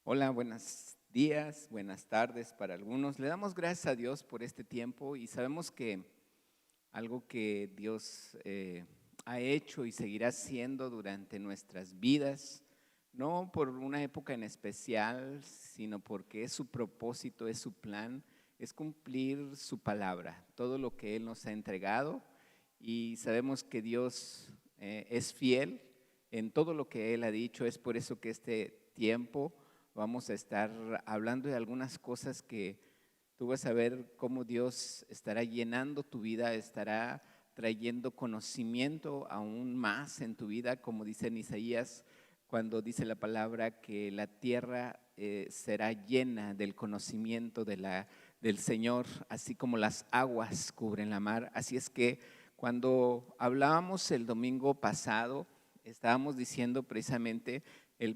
Hola, buenos días, buenas tardes para algunos. Le damos gracias a Dios por este tiempo y sabemos que algo que Dios ha hecho y seguirá haciendo durante nuestras vidas, no por una época en especial, sino porque es su propósito, es su plan, es cumplir su palabra, todo lo que Él nos ha entregado, y sabemos que Dios es fiel en todo lo que Él ha dicho. Es por eso que este tiempo vamos a estar hablando de algunas cosas que tú vas a ver cómo Dios estará llenando tu vida, estará trayendo conocimiento aún más en tu vida, como dice en Isaías, cuando dice la palabra que la tierra será llena del conocimiento del Señor, así como las aguas cubren la mar. Así es que cuando hablábamos el domingo pasado, estábamos diciendo precisamente,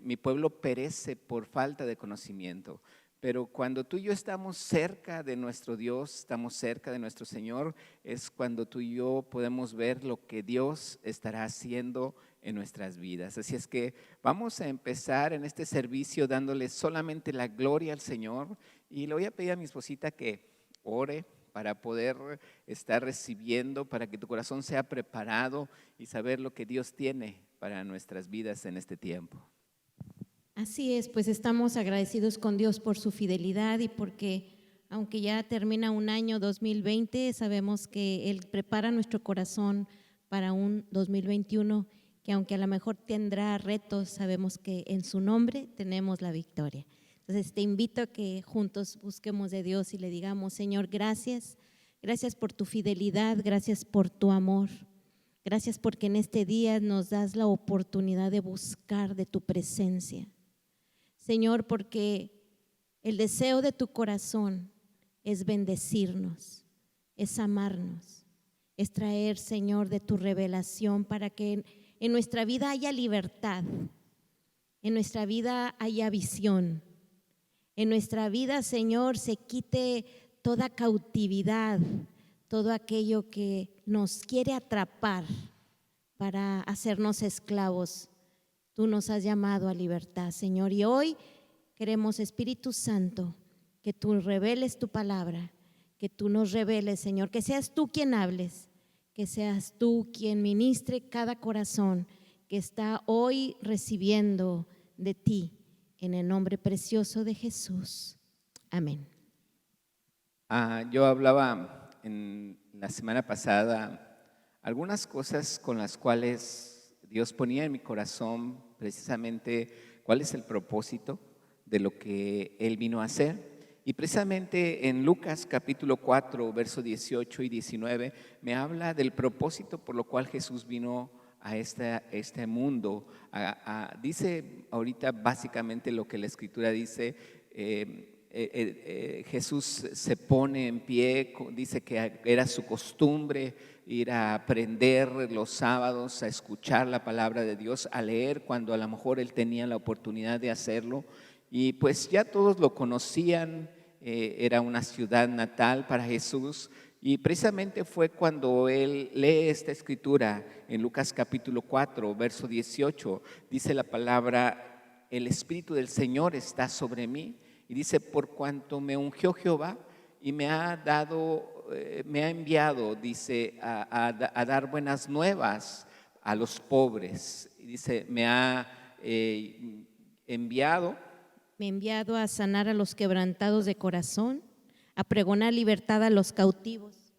mi pueblo perece por falta de conocimiento. Pero cuando tú y yo estamos cerca de nuestro Dios, estamos cerca de nuestro Señor, es cuando tú y yo podemos ver lo que Dios estará haciendo en nuestras vidas. Así es que vamos a empezar en este servicio dándole solamente la gloria al Señor, y le voy a pedir a mi esposita que ore para poder estar recibiendo, para que tu corazón sea preparado y saber lo que Dios tiene para nuestras vidas en este tiempo. Así es, pues estamos agradecidos con Dios por su fidelidad y porque aunque ya termina un año 2020, sabemos que Él prepara nuestro corazón para un 2021 que aunque a lo mejor tendrá retos, sabemos que en su nombre tenemos la victoria. Entonces te invito a que juntos busquemos de Dios y le digamos: Señor, gracias, gracias por tu fidelidad, gracias por tu amor. Gracias porque en este día nos das la oportunidad de buscar de tu presencia. Señor, porque el deseo de tu corazón es bendecirnos, es amarnos, es traer, Señor, de tu revelación para que en nuestra vida haya libertad, en nuestra vida haya visión, en nuestra vida, Señor, se quite toda cautividad, todo aquello que nos quiere atrapar para hacernos esclavos. Tú nos has llamado a libertad, Señor, y hoy queremos, Espíritu Santo, que tú reveles tu palabra, que tú nos reveles, Señor, que seas tú quien hables, que seas tú quien ministre cada corazón que está hoy recibiendo de ti, en el nombre precioso de Jesús. Amén. Yo hablaba en la semana pasada algunas cosas con las cuales Dios ponía en mi corazón precisamente cuál es el propósito de lo que Él vino a hacer. Y precisamente en Lucas capítulo 4, verso 18 y 19, me habla del propósito por lo cual Jesús vino a este mundo. Dice ahorita básicamente lo que la Escritura dice. Jesús se pone en pie, dice que era su costumbre ir a aprender los sábados, a escuchar la palabra de Dios, a leer cuando a lo mejor él tenía la oportunidad de hacerlo. Y pues ya todos lo conocían, era una ciudad natal para Jesús. Y precisamente fue cuando él lee esta escritura en Lucas capítulo 4, verso 18, dice la palabra: el Espíritu del Señor está sobre mí. Y dice: por cuanto me ungió Jehová y me ha enviado, dice, a dar buenas nuevas a los pobres. Y dice: me ha enviado. Me he enviado a sanar a los quebrantados de corazón, a pregonar libertad a los cautivos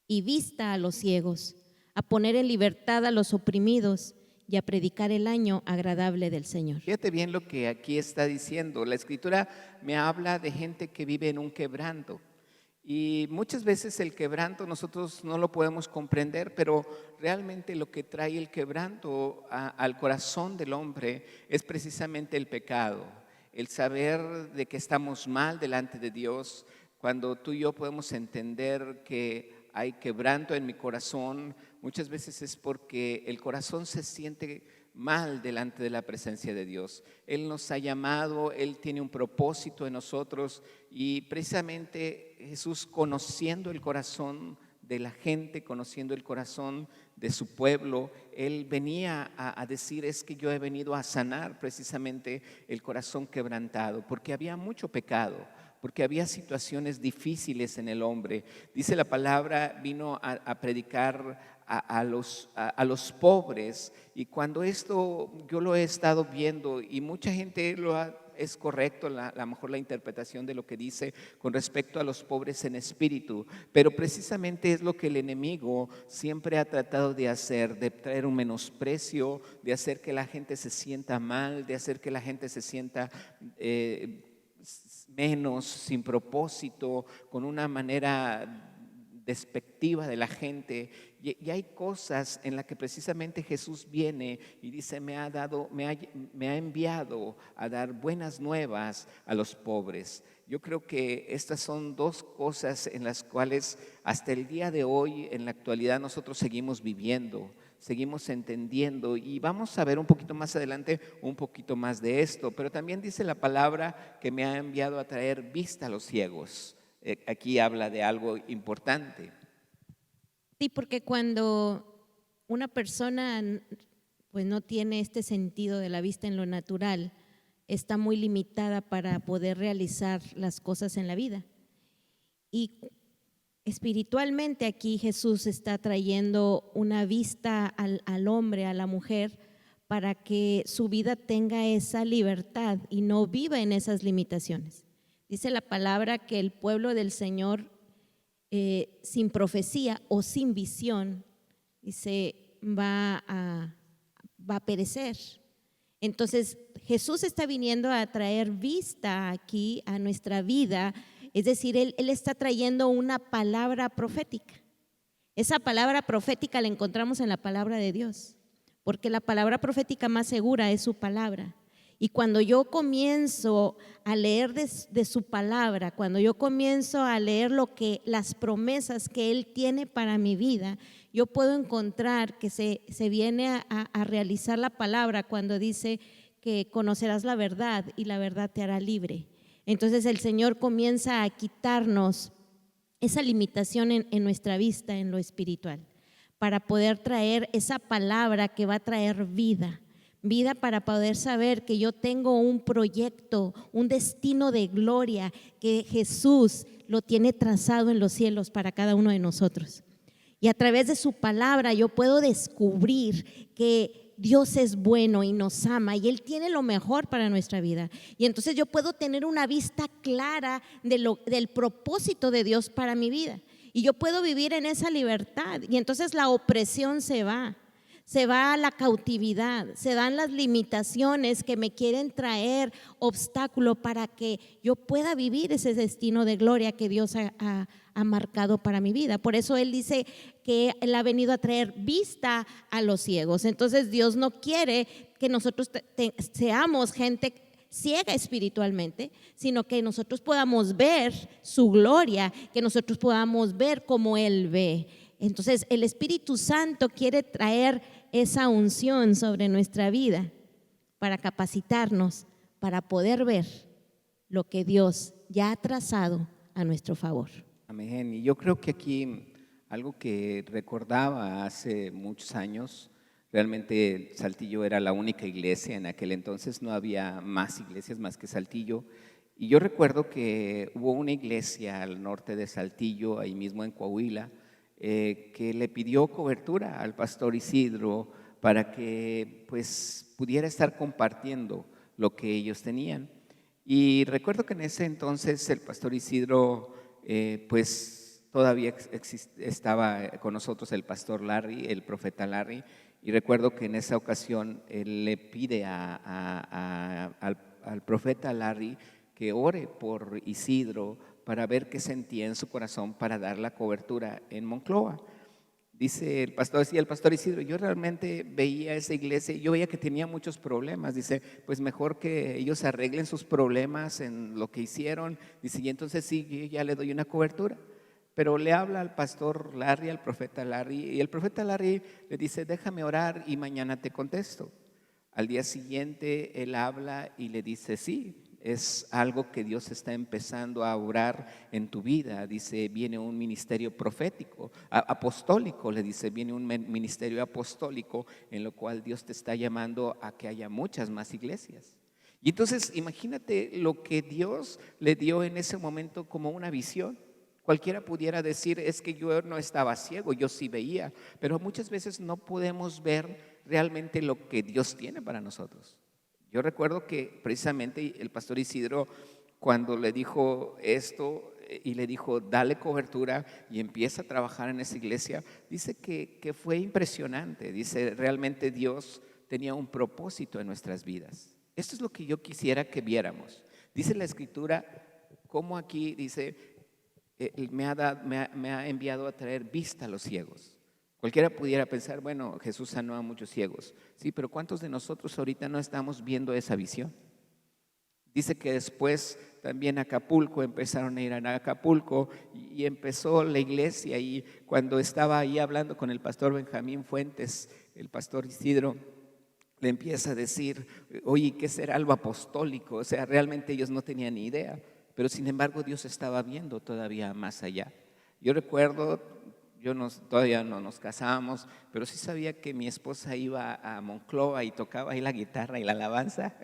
y vista a los ciegos, a poner en libertad a los oprimidos y a predicar el año agradable del Señor. Fíjate bien lo que aquí está diciendo. La Escritura me habla de gente que vive en un quebranto. Y muchas veces el quebranto nosotros no lo podemos comprender, pero realmente lo que trae el quebranto al corazón del hombre es precisamente el pecado, el saber de que estamos mal delante de Dios. Cuando tú y yo podemos entender que hay quebranto en mi corazón, muchas veces es porque el corazón se siente mal delante de la presencia de Dios. Él nos ha llamado, Él tiene un propósito en nosotros, y precisamente Jesús, conociendo el corazón de la gente, conociendo el corazón de su pueblo. Él venía a decir, es que yo he venido a sanar precisamente el corazón quebrantado, porque había mucho pecado, porque había situaciones difíciles en el hombre. Dice la palabra, vino a predicar a los pobres, y cuando esto yo lo he estado viendo, y mucha gente es correcto a lo mejor la interpretación de lo que dice con respecto a los pobres en espíritu, pero precisamente es lo que el enemigo siempre ha tratado de hacer, de traer un menosprecio, de hacer que la gente se sienta mal, de hacer que la gente se sienta menos, sin propósito, con una manera despectiva de la gente. Y hay cosas en las que precisamente Jesús viene y dice, me ha enviado a dar buenas nuevas a los pobres. Yo creo que estas son dos cosas en las cuales hasta el día de hoy, en la actualidad, nosotros seguimos viviendo, seguimos entendiendo, y vamos a ver un poquito más adelante un poquito más de esto. Pero también dice la palabra que me ha enviado a traer vista a los ciegos. Aquí habla de algo importante. Sí, porque cuando una persona pues no tiene este sentido de la vista en lo natural, está muy limitada para poder realizar las cosas en la vida. Y espiritualmente aquí Jesús está trayendo una vista al hombre, a la mujer, para que su vida tenga esa libertad y no viva en esas limitaciones. Dice la palabra que el pueblo del Señor sin profecía o sin visión, dice, va a perecer. Entonces Jesús está viniendo a traer vista aquí a nuestra vida, es decir, Él está trayendo una palabra profética. Esa palabra profética la encontramos en la palabra de Dios, porque la palabra profética más segura es su palabra. Y cuando yo comienzo a leer de su palabra, cuando yo comienzo a leer las promesas que Él tiene para mi vida, yo puedo encontrar que se viene a realizar la palabra cuando dice que conocerás la verdad y la verdad te hará libre. Entonces el Señor comienza a quitarnos esa limitación en nuestra vista, en lo espiritual, para poder traer esa palabra que va a traer vida para poder saber que yo tengo un proyecto, un destino de gloria, que Jesús lo tiene trazado en los cielos para cada uno de nosotros. Y a través de su palabra yo puedo descubrir que Dios es bueno y nos ama y Él tiene lo mejor para nuestra vida. Y entonces yo puedo tener una vista clara del propósito de Dios para mi vida. Y yo puedo vivir en esa libertad. Y entonces la opresión se va a la cautividad, se dan las limitaciones que me quieren traer obstáculo para que yo pueda vivir ese destino de gloria que Dios ha marcado para mi vida. Por eso Él dice que Él ha venido a traer vista a los ciegos. Entonces Dios no quiere que nosotros seamos gente ciega espiritualmente, sino que nosotros podamos ver su gloria, que nosotros podamos ver como Él ve. Entonces el Espíritu Santo quiere traer esa unción sobre nuestra vida para capacitarnos, para poder ver lo que Dios ya ha trazado a nuestro favor. Amén. Y yo creo que aquí algo que recordaba hace muchos años, realmente Saltillo era la única iglesia, en aquel entonces no había más iglesias más que Saltillo. Y yo recuerdo que hubo una iglesia al norte de Saltillo, ahí mismo en Coahuila, que le pidió cobertura al pastor Isidro para que pues pudiera estar compartiendo lo que ellos tenían. Y recuerdo que en ese entonces el pastor Isidro pues todavía estaba con nosotros el pastor Larry, el profeta Larry, y recuerdo que en esa ocasión él le pide al profeta Larry que ore por Isidro para ver qué sentía en su corazón para dar la cobertura en Monclova. Dice el pastor Isidro, yo realmente veía esa iglesia y yo veía que tenía muchos problemas. Dice, pues mejor que ellos arreglen sus problemas en lo que hicieron. Dice, y entonces sí, yo ya le doy una cobertura. Pero le habla al pastor Larry, al profeta Larry, y el profeta Larry le dice, déjame orar y mañana te contesto. Al día siguiente él habla y le dice, sí, es algo que Dios está empezando a obrar en tu vida. Dice, viene un ministerio profético, apostólico, le dice, viene un ministerio apostólico en lo cual Dios te está llamando a que haya muchas más iglesias. Y entonces imagínate lo que Dios le dio en ese momento como una visión. Cualquiera pudiera decir, es que yo no estaba ciego, yo sí veía, pero muchas veces no podemos ver realmente lo que Dios tiene para nosotros. Yo recuerdo que precisamente el pastor Isidro, cuando le dijo esto y le dijo, dale cobertura y empieza a trabajar en esa iglesia, dice que fue impresionante. Dice, realmente Dios tenía un propósito en nuestras vidas. Esto es lo que yo quisiera que viéramos. Dice la Escritura, como aquí dice, me ha enviado a traer vista a los ciegos. Cualquiera pudiera pensar, bueno, Jesús sanó a muchos ciegos. Sí, pero ¿cuántos de nosotros ahorita no estamos viendo esa visión? Dice que después también Acapulco, empezaron a ir a Acapulco y empezó la iglesia, y cuando estaba ahí hablando con el pastor Benjamín Fuentes, el pastor Isidro le empieza a decir, oye, ¿qué será algo apostólico? O sea, realmente ellos no tenían ni idea, pero sin embargo Dios estaba viendo todavía más allá. Yo recuerdo, todavía no nos casábamos, pero sí sabía que mi esposa iba a Monclova y tocaba ahí la guitarra y la alabanza.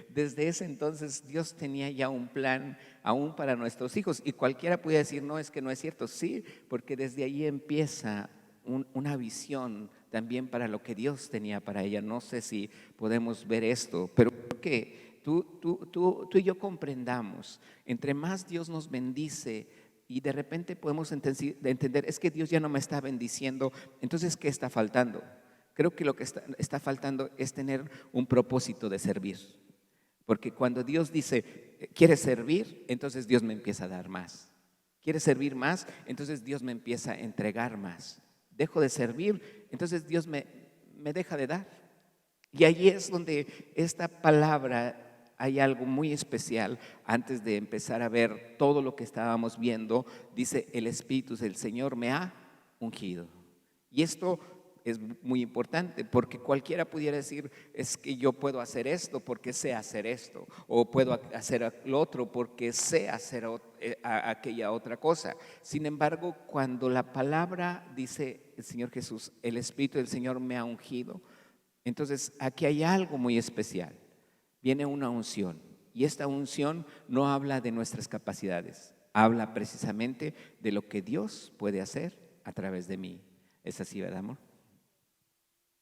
Desde ese entonces Dios tenía ya un plan aún para nuestros hijos, y cualquiera puede decir, no, es que no es cierto. Sí, porque desde ahí empieza una visión también para lo que Dios tenía para ella. No sé si podemos ver esto, pero creo que tú y yo comprendamos, entre más Dios nos bendice y de repente podemos entender, es que Dios ya no me está bendiciendo, entonces ¿qué está faltando? Creo que lo que está faltando es tener un propósito de servir, porque cuando Dios dice, ¿quieres servir? Entonces Dios me empieza a dar más. ¿Quieres servir más? Entonces Dios me empieza a entregar más. Dejo de servir, entonces Dios me deja de dar. Y ahí es donde esta palabra, hay algo muy especial. Antes de empezar a ver todo lo que estábamos viendo, dice, el Espíritu del Señor me ha ungido. Y esto es muy importante, porque cualquiera pudiera decir, es que yo puedo hacer esto porque sé hacer esto, o puedo hacer lo otro porque sé hacer aquella otra cosa. Sin embargo, cuando la palabra dice el Señor Jesús, el Espíritu del Señor me ha ungido, entonces aquí hay algo muy especial. Viene una unción, y esta unción no habla de nuestras capacidades, habla precisamente de lo que Dios puede hacer a través de mí. ¿Es así, verdad, amor?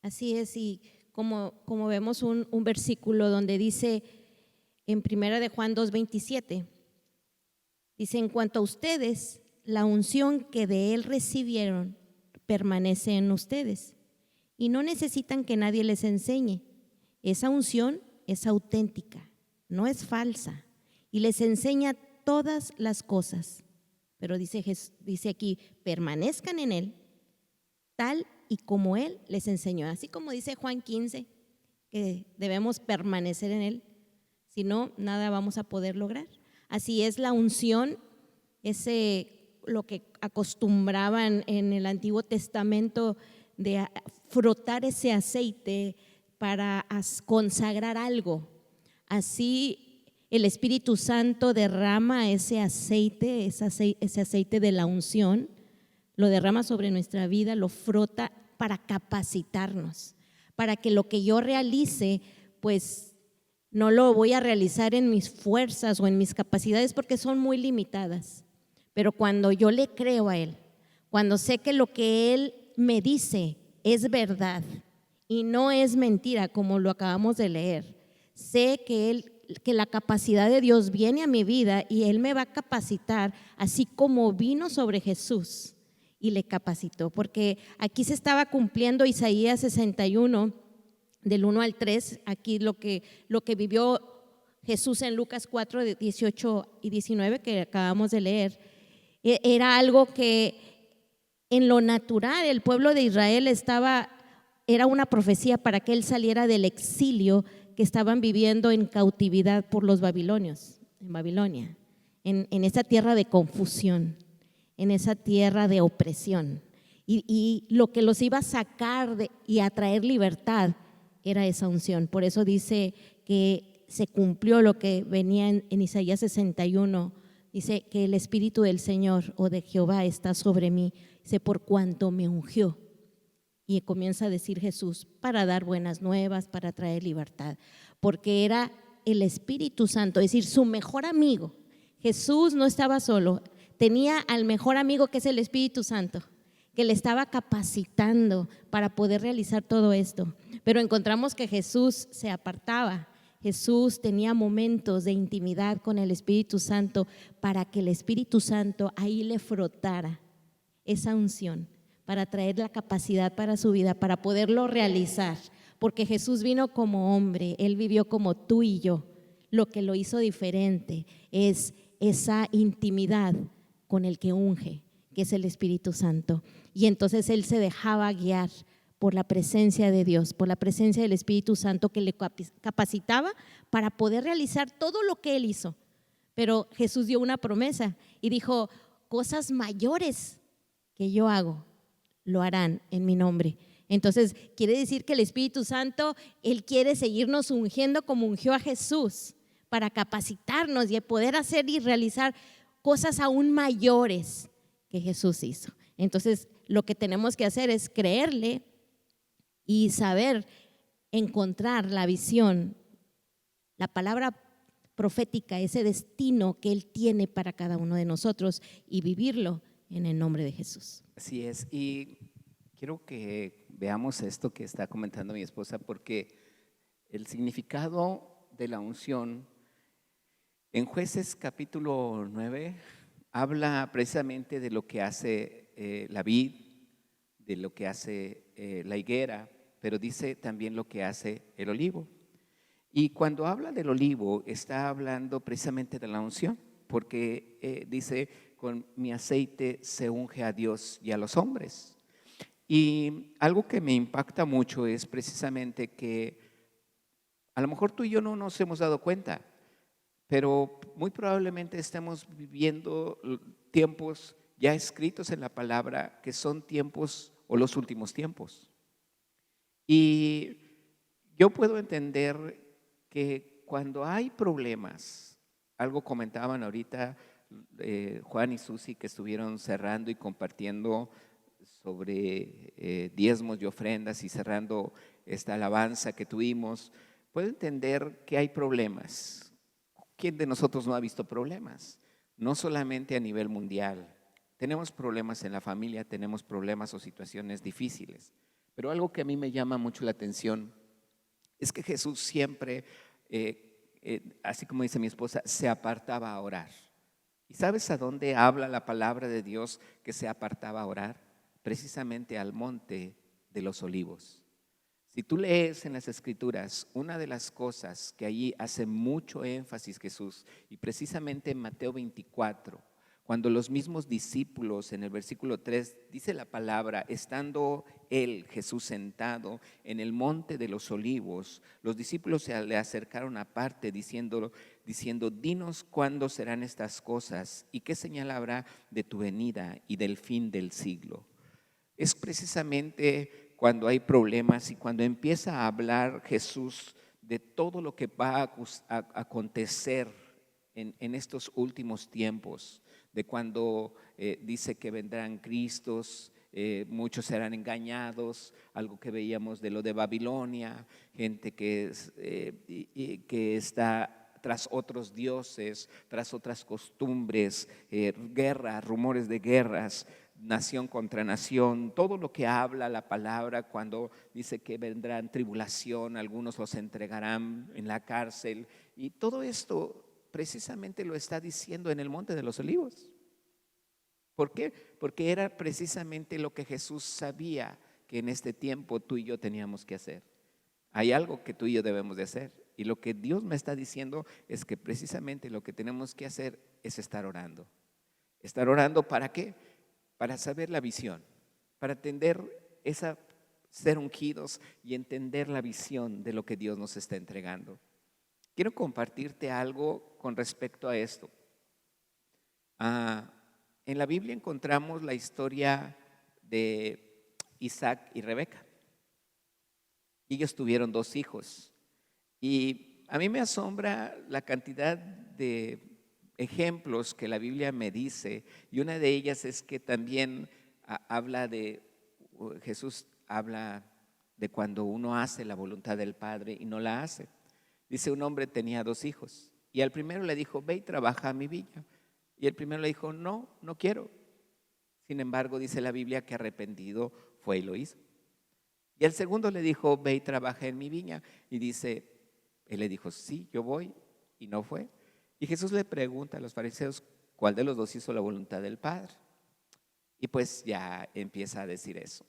Así es, y como vemos un versículo donde dice en 1 de Juan 2:27, dice, en cuanto a ustedes, la unción que de Él recibieron permanece en ustedes y no necesitan que nadie les enseñe. Esa unción es auténtica, no es falsa, y les enseña todas las cosas. Pero dice aquí, permanezcan en Él, tal y como Él les enseñó. Así como dice Juan 15, que debemos permanecer en Él, si no, nada vamos a poder lograr. Así es la unción, lo que acostumbraban en el Antiguo Testamento de frotar ese aceite para consagrar algo. Así el Espíritu Santo derrama ese aceite de la unción, lo derrama sobre nuestra vida, lo frota para capacitarnos, para que lo que yo realice, pues no lo voy a realizar en mis fuerzas o en mis capacidades, porque son muy limitadas. Pero cuando yo le creo a Él, cuando sé que lo que Él me dice es verdad y no es mentira, como lo acabamos de leer, sé que la capacidad de Dios viene a mi vida y Él me va a capacitar, así como vino sobre Jesús y le capacitó, porque aquí se estaba cumpliendo Isaías 61 del 1 al 3, aquí lo que vivió Jesús en Lucas 4, 18 y 19 que acabamos de leer. Era algo que en lo natural el pueblo de Israel era una profecía para que él saliera del exilio que estaban viviendo en cautividad por los babilonios, en Babilonia, en esa tierra de confusión, en esa tierra de opresión. Y lo que los iba a sacar y a traer libertad era esa unción. Por eso dice que se cumplió lo que venía en Isaías 61. Dice que el Espíritu del Señor o de Jehová está sobre mí, dice, por cuanto me ungió. Y comienza a decir Jesús, para dar buenas nuevas, para traer libertad, porque era el Espíritu Santo, es decir, su mejor amigo. Jesús no estaba solo, tenía al mejor amigo, que es el Espíritu Santo, que le estaba capacitando para poder realizar todo esto. Pero encontramos que Jesús se apartaba. Jesús tenía momentos de intimidad con el Espíritu Santo para que el Espíritu Santo ahí le frotara esa unción, para traer la capacidad para su vida, para poderlo realizar. Porque Jesús vino como hombre, Él vivió como tú y yo. Lo que lo hizo diferente es esa intimidad con el que unge, que es el Espíritu Santo. Y entonces Él se dejaba guiar por la presencia de Dios, por la presencia del Espíritu Santo, que le capacitaba para poder realizar todo lo que Él hizo. Pero Jesús dio una promesa y dijo, cosas mayores que yo hago, lo harán en mi nombre. Entonces quiere decir que el Espíritu Santo, Él quiere seguirnos ungiendo como ungió a Jesús, para capacitarnos y poder hacer y realizar cosas aún mayores que Jesús hizo. Entonces lo que tenemos que hacer es creerle y saber encontrar la visión, la palabra profética, ese destino que Él tiene para cada uno de nosotros, y vivirlo en el nombre de Jesús. Así es, y quiero que veamos esto que está comentando mi esposa, porque el significado de la unción en Jueces capítulo 9 habla precisamente de lo que hace la vid, de lo que hace la higuera, pero dice también lo que hace el olivo. Y cuando habla del olivo, está hablando precisamente de la unción, porque dice, con mi aceite se unge a Dios y a los hombres. Y algo que me impacta mucho es precisamente que a lo mejor tú y yo no nos hemos dado cuenta, pero muy probablemente estemos viviendo tiempos ya escritos en la palabra, que son tiempos o los últimos tiempos. Y yo puedo entender que cuando hay problemas, algo comentaban ahorita Juan y Susi, que estuvieron cerrando y compartiendo sobre diezmos y ofrendas y cerrando esta alabanza que tuvimos, puedo entender que hay problemas. ¿Quién de nosotros no ha visto problemas? No solamente a nivel mundial. Tenemos problemas en la familia, tenemos problemas o situaciones difíciles. Pero algo que a mí me llama mucho la atención es que Jesús siempre, así como dice mi esposa, se apartaba a orar. ¿Y sabes a dónde habla la palabra de Dios que se apartaba a orar? Precisamente al monte de los olivos. Si tú lees en las Escrituras, una de las cosas que allí hace mucho énfasis Jesús, y precisamente en Mateo 24, cuando los mismos discípulos, en el versículo 3, dice la palabra, estando él, Jesús, sentado en el monte de los olivos, los discípulos se le acercaron aparte diciendo, dinos cuándo serán estas cosas y qué señal habrá de tu venida y del fin del siglo. Es precisamente cuando hay problemas y cuando empieza a hablar Jesús de todo lo que va a acontecer en estos últimos tiempos, de cuando dice que vendrán Cristos, muchos serán engañados, algo que veíamos de lo de Babilonia, gente que está tras otros dioses, tras otras costumbres, guerras, rumores de guerras, nación contra nación, todo lo que habla la palabra cuando dice que vendrán tribulación, algunos los entregarán en la cárcel, y todo esto precisamente lo está diciendo en el Monte de los Olivos. ¿Por qué? Porque era precisamente lo que Jesús sabía que en este tiempo tú y yo teníamos que hacer. Hay algo que tú y yo debemos de hacer, y lo que Dios me está diciendo es que precisamente lo que tenemos que hacer es estar orando. ¿Estar orando para qué? Para saber la visión, para entender ser ungidos y entender la visión de lo que Dios nos está entregando. Quiero compartirte algo con respecto a esto. En la Biblia encontramos la historia de Isaac y Rebeca. Ellos tuvieron 2 hijos y a mí me asombra la cantidad de ejemplos que la Biblia me dice, y una de ellas es que también Jesús habla de cuando uno hace la voluntad del Padre y no la hace. Dice, un hombre tenía 2 hijos y al primero le dijo, ve y trabaja a mi viña. Y el primero le dijo, no, no quiero. Sin embargo, dice la Biblia que arrepentido fue y lo hizo. Y el segundo le dijo, ve y trabaja en mi viña. Y dice, él le dijo, sí, yo voy, y no fue. Y Jesús le pregunta a los fariseos, ¿cuál de los 2 hizo la voluntad del Padre? Y pues ya empieza a decir eso.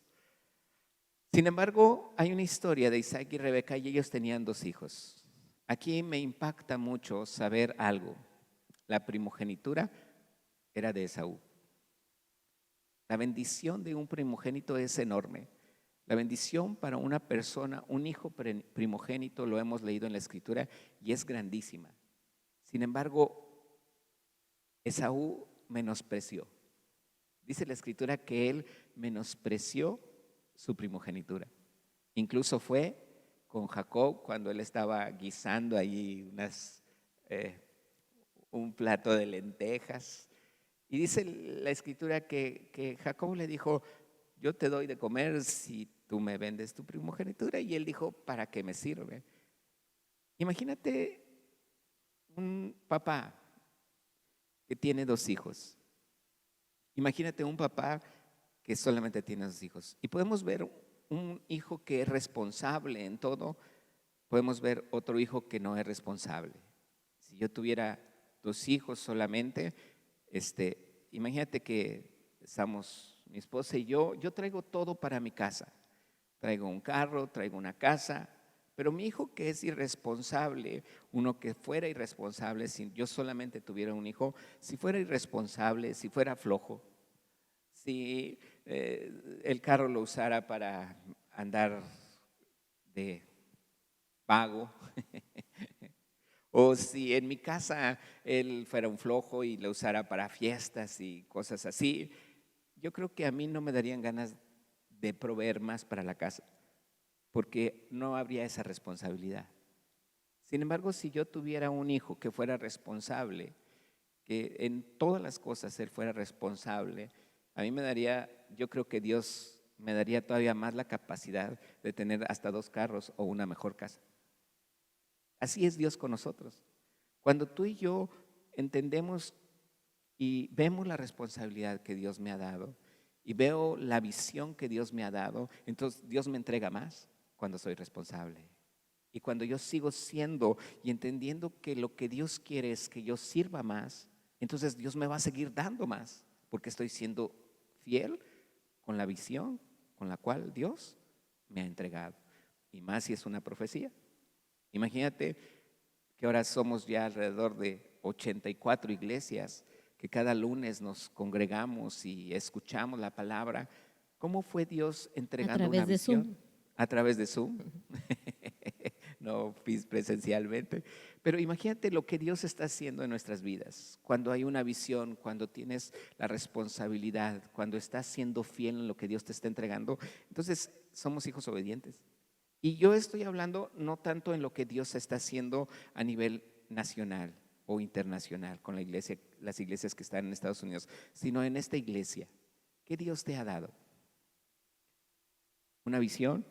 Sin embargo, hay una historia de Isaac y Rebeca y ellos tenían 2 hijos. Aquí me impacta mucho saber algo. La primogenitura era de Esaú. La bendición de un primogénito es enorme. La bendición para una persona, un hijo primogénito, lo hemos leído en la Escritura y es grandísima. Sin embargo, Esaú menospreció. Dice la Escritura que él menospreció su primogenitura. Incluso fue con Jacob cuando él estaba guisando ahí un plato de lentejas. Y dice la Escritura que Jacob le dijo, yo te doy de comer si tú me vendes tu primogenitura. Y él dijo, ¿para qué me sirve? Imagínate un papá que tiene 2 hijos. Imagínate un papá que solamente tiene 2 hijos. Y podemos ver un hijo que es responsable en todo. Podemos ver otro hijo que no es responsable. Si yo tuviera 2 hijos solamente, imagínate que estamos mi esposa y yo traigo todo para mi casa. Traigo un carro, traigo una casa, pero mi hijo que es irresponsable, uno que fuera irresponsable, si yo solamente tuviera un hijo, si fuera irresponsable, si fuera flojo, si el carro lo usara para andar de vago, o si en mi casa él fuera un flojo y lo usara para fiestas y cosas así, yo creo que a mí no me darían ganas de proveer más para la casa, porque no habría esa responsabilidad. Sin embargo, si yo tuviera un hijo que fuera responsable, que en todas las cosas él fuera responsable, a mí yo creo que Dios me daría todavía más la capacidad de tener hasta 2 carros o una mejor casa. Así es Dios con nosotros. Cuando tú y yo entendemos y vemos la responsabilidad que Dios me ha dado y veo la visión que Dios me ha dado, entonces Dios me entrega más cuando soy responsable. Y cuando yo sigo siendo y entendiendo que lo que Dios quiere es que yo sirva más, entonces Dios me va a seguir dando más, porque estoy siendo fiel con la visión con la cual Dios me ha entregado. Y más si es una profecía. Imagínate que ahora somos ya alrededor de 84 iglesias, que cada lunes nos congregamos y escuchamos la palabra. ¿Cómo fue Dios entregando una visión? Zoom. A través de Zoom. No presencialmente. Pero imagínate lo que Dios está haciendo en nuestras vidas. Cuando hay una visión, cuando tienes la responsabilidad, cuando estás siendo fiel en lo que Dios te está entregando, entonces somos hijos obedientes. Y yo estoy hablando no tanto en lo que Dios está haciendo a nivel nacional o internacional con la iglesia, las iglesias que están en Estados Unidos, sino en esta iglesia. ¿Qué Dios te ha dado? ¿Una visión?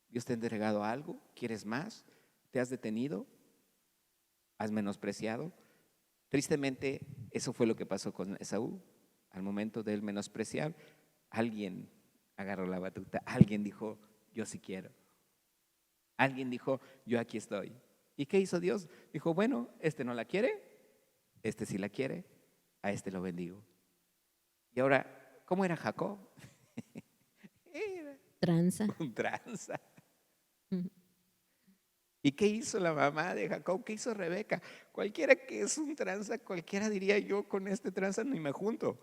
¿Dios te ha entregado algo? ¿Quieres más? ¿Te has detenido? ¿Has menospreciado? Tristemente, eso fue lo que pasó con Esaú. Al momento de él menospreciar, alguien agarró la batuta, alguien dijo, yo sí quiero. Alguien dijo, yo aquí estoy. ¿Y qué hizo Dios? Dijo, bueno, este no la quiere, este sí la quiere, a este lo bendigo. Y ahora, ¿cómo era Jacob? Era Tranza. un tranza. ¿Y qué hizo la mamá de Jacob? ¿Qué hizo Rebeca? Cualquiera que es un tranza, cualquiera diría, yo con este tranza ni me junto.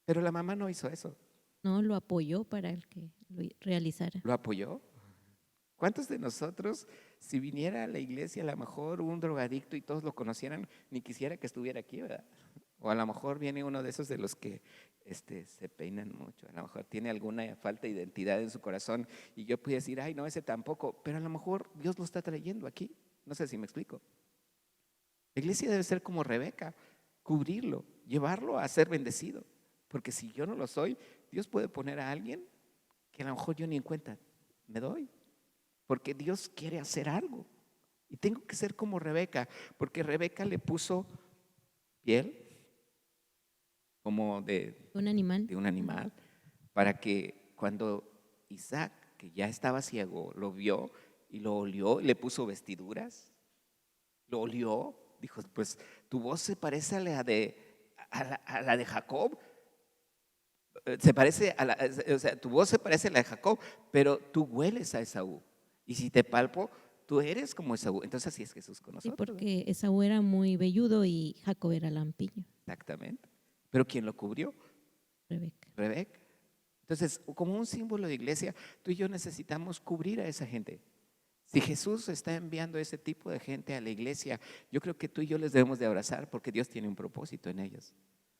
Pero la mamá no hizo eso. No, lo apoyó para el que lo realizara. ¿Lo apoyó? ¿Cuántos de nosotros, si viniera a la iglesia, a lo mejor un drogadicto y todos lo conocieran, ni quisiera que estuviera aquí, ¿verdad? O a lo mejor viene uno de esos de los que se peinan mucho, a lo mejor tiene alguna falta de identidad en su corazón y yo puedo decir, ay, no, ese tampoco, pero a lo mejor Dios lo está trayendo aquí. No sé si me explico. La iglesia debe ser como Rebeca, cubrirlo, llevarlo a ser bendecido. Porque si yo no lo soy, Dios puede poner a alguien que a lo mejor yo ni en cuenta me doy. Porque Dios quiere hacer algo. Y tengo que ser como Rebeca, porque Rebeca le puso piel como Un animal. de un animal, para que cuando Isaac, que ya estaba ciego, lo vio y lo olió, le puso vestiduras, lo olió, dijo, pues tu voz se parece a la de Jacob, se parece o sea, tu voz se parece a la de Jacob, pero tú hueles a Esaú. Y si te palpo, tú eres como Esaú. Entonces así es Jesús con Sí, nosotros, ¿verdad? porque Esaú era muy velludo y Jacob era lampiño, Exactamente. Pero ¿quién lo cubrió? Rebeca. Rebeca. Entonces, como un símbolo de iglesia, tú y yo necesitamos cubrir a esa gente. Si Jesús está enviando ese tipo de gente a la iglesia, yo creo que tú y yo les debemos de abrazar porque Dios tiene un propósito en ellos.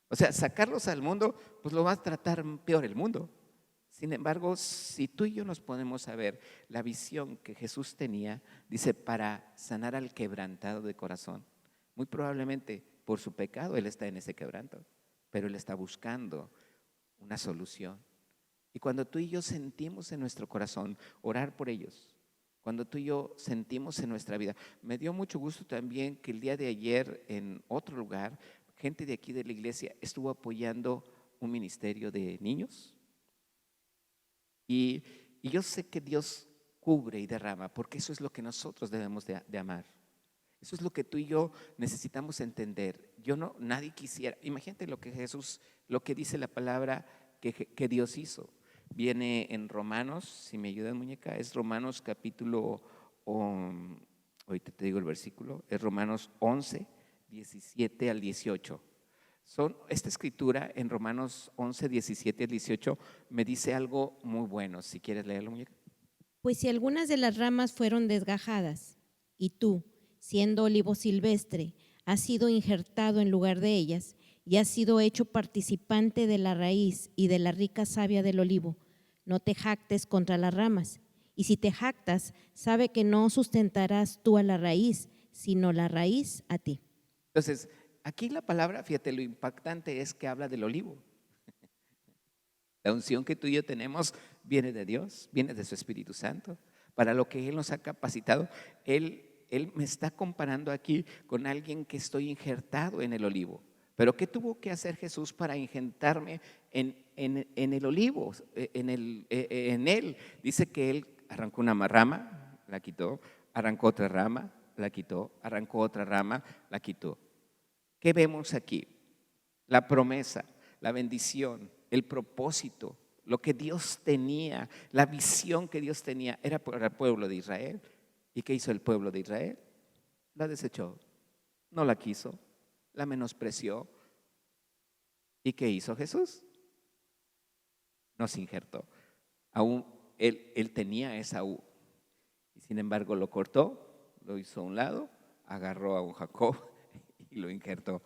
O sea, sacarlos al mundo, pues lo va a tratar peor el mundo. Sin embargo, si tú y yo nos ponemos a ver la visión que Jesús tenía, dice, para sanar al quebrantado de corazón. Muy probablemente por su pecado Él está en ese quebranto, pero Él está buscando una solución. Y cuando tú y yo sentimos en nuestro corazón orar por ellos, cuando tú y yo sentimos en nuestra vida, me dio mucho gusto también que el día de ayer en otro lugar, gente de aquí de la iglesia estuvo apoyando un ministerio de niños. Y, y yo sé que Dios cubre y derrama, porque eso es lo que nosotros debemos de amar. Eso es lo que tú y yo necesitamos entender. Nadie quisiera, imagínate lo que Jesús, lo que dice la palabra que Dios hizo. Viene en Romanos, si me ayudan muñeca, es Romanos capítulo, ahorita te digo el versículo, es Romanos 11, 17 al 18. Esta escritura en Romanos 11, 17 al 18 me dice algo muy bueno. Si quieres leerlo, muñeca. Pues si algunas de las ramas fueron desgajadas, y tú, siendo olivo silvestre, has sido injertado en lugar de ellas, y has sido hecho participante de la raíz y de la rica savia del olivo, no te jactes contra las ramas. Y si te jactas, sabe que no sustentarás tú a la raíz, sino la raíz a ti. Entonces, aquí la palabra, fíjate, lo impactante es que habla del olivo. La unción que tú y yo tenemos viene de Dios, viene de su Espíritu Santo. Para lo que Él nos ha capacitado, Él me está comparando aquí con alguien que estoy injertado en el olivo. Pero ¿qué tuvo que hacer Jesús para injertarme en el olivo, en Él? Dice que Él arrancó una rama, la quitó, arrancó otra rama, la quitó, arrancó otra rama, la quitó. ¿Qué vemos aquí? La promesa, la bendición, el propósito, lo que Dios tenía, la visión que Dios tenía era para el pueblo de Israel. ¿Y qué hizo el pueblo de Israel? La desechó, no la quiso, la menospreció. ¿Y qué hizo Jesús? Nos injertó. Aún él tenía esa U. Y sin embargo lo cortó, lo hizo a un lado, agarró a un Jacob y lo injertó.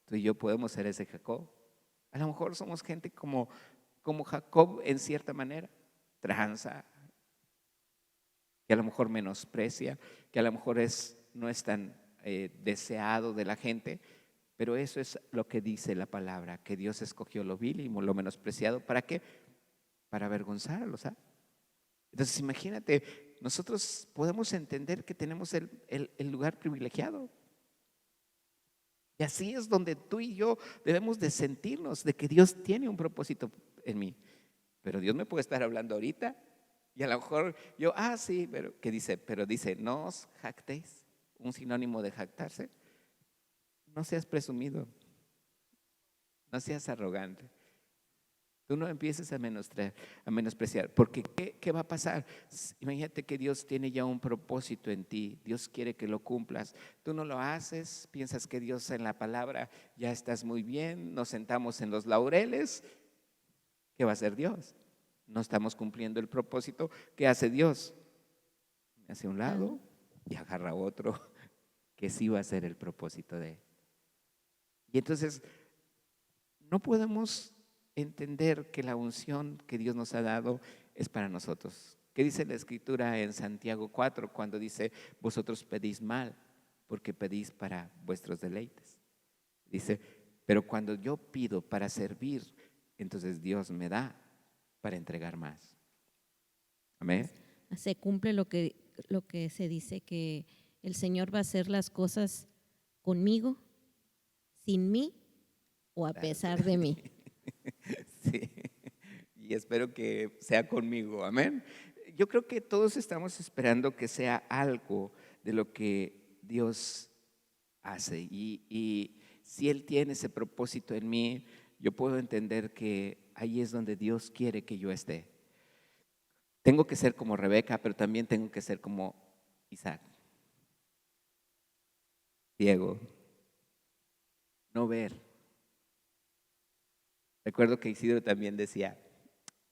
Tú y yo podemos ser ese Jacob. A lo mejor somos gente como Jacob en cierta manera, tranza, que a lo mejor menosprecia, que a lo mejor no es tan deseado de la gente, pero eso es lo que dice la palabra, que Dios escogió lo vil y lo menospreciado. ¿Para qué? Para avergonzar a los santos. Entonces imagínate, nosotros podemos entender que tenemos el lugar privilegiado. Y así es donde tú y yo debemos de sentirnos, de que Dios tiene un propósito en mí. Pero Dios me puede estar hablando ahorita y a lo mejor yo, sí, pero ¿qué dice? Pero dice, no os jactéis, un sinónimo de jactarse. No seas presumido, no seas arrogante. Tú no empieces a menospreciar, porque ¿qué va a pasar? Imagínate que Dios tiene ya un propósito en ti, Dios quiere que lo cumplas. Tú no lo haces, piensas que Dios en la palabra ya estás muy bien, nos sentamos en los laureles. ¿Qué va a hacer Dios? No estamos cumpliendo el propósito. ¿Qué hace Dios? Me hace un lado y agarra otro que sí va a ser el propósito de Él. Y entonces no podemos entender que la unción que Dios nos ha dado es para nosotros. ¿Qué dice la Escritura en Santiago 4 cuando dice, vosotros pedís mal porque pedís para vuestros deleites? Dice, pero cuando yo pido para servir, entonces Dios me da para entregar más. Amén. Se cumple lo que se dice, que el Señor va a hacer las cosas conmigo, sin mí o a pesar de mí. Sí, y espero que sea conmigo, amén. Yo creo que todos estamos esperando que sea algo de lo que Dios hace y si Él tiene ese propósito en mí, yo puedo entender que ahí es donde Dios quiere que yo esté. Tengo que ser como Rebeca, pero también tengo que ser como Isaac. Ciego, no ver. Recuerdo que Isidro también decía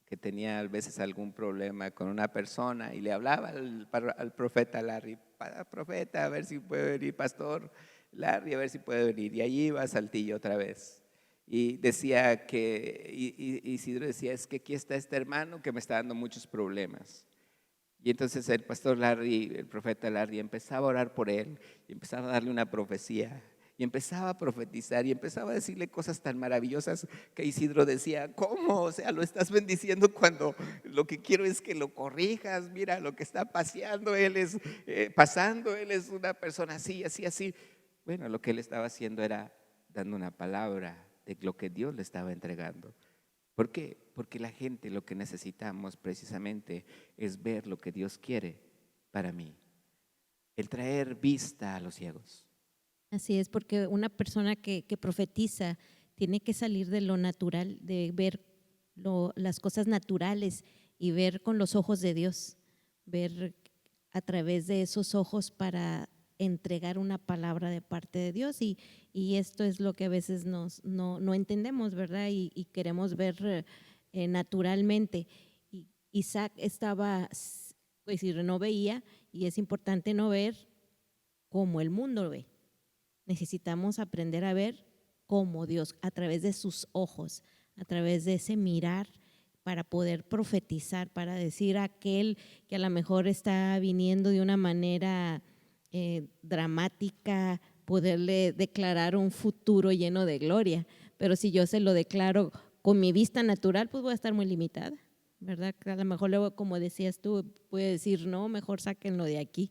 que tenía a veces algún problema con una persona y le hablaba al profeta Larry, profeta, a ver si puede venir, pastor Larry, a ver si puede venir. Y allí iba Saltillo otra vez. Y decía Isidro decía, es que aquí está este hermano que me está dando muchos problemas. Y entonces el pastor Larry, el profeta Larry, empezaba a orar por él y empezaba a darle una profecía. Y empezaba a profetizar y empezaba a decirle cosas tan maravillosas que Isidro decía, ¿cómo? O sea, lo estás bendiciendo cuando lo que quiero es que lo corrijas. Mira lo que está pasando, él es una persona así, así, así. Bueno, lo que él estaba haciendo era dando una palabra de lo que Dios le estaba entregando. ¿Por qué? Porque la gente lo que necesitamos precisamente es ver lo que Dios quiere para mí. El traer vista a los ciegos. Así es, porque una persona que profetiza tiene que salir de lo natural, de ver las cosas naturales y ver con los ojos de Dios, ver a través de esos ojos para entregar una palabra de parte de Dios y esto es lo que a veces no entendemos, ¿verdad? Y queremos ver naturalmente. Y Isaac estaba, pues si no veía, y es importante no ver como el mundo ve. Necesitamos aprender a ver como Dios, a través de sus ojos, a través de ese mirar, para poder profetizar, para decir a aquel que a lo mejor está viniendo de una manera dramática, poderle declarar un futuro lleno de gloria. Pero si yo se lo declaro con mi vista natural, pues voy a estar muy limitada, ¿verdad? A lo mejor luego, como decías tú, puede decir, no, mejor sáquenlo de aquí.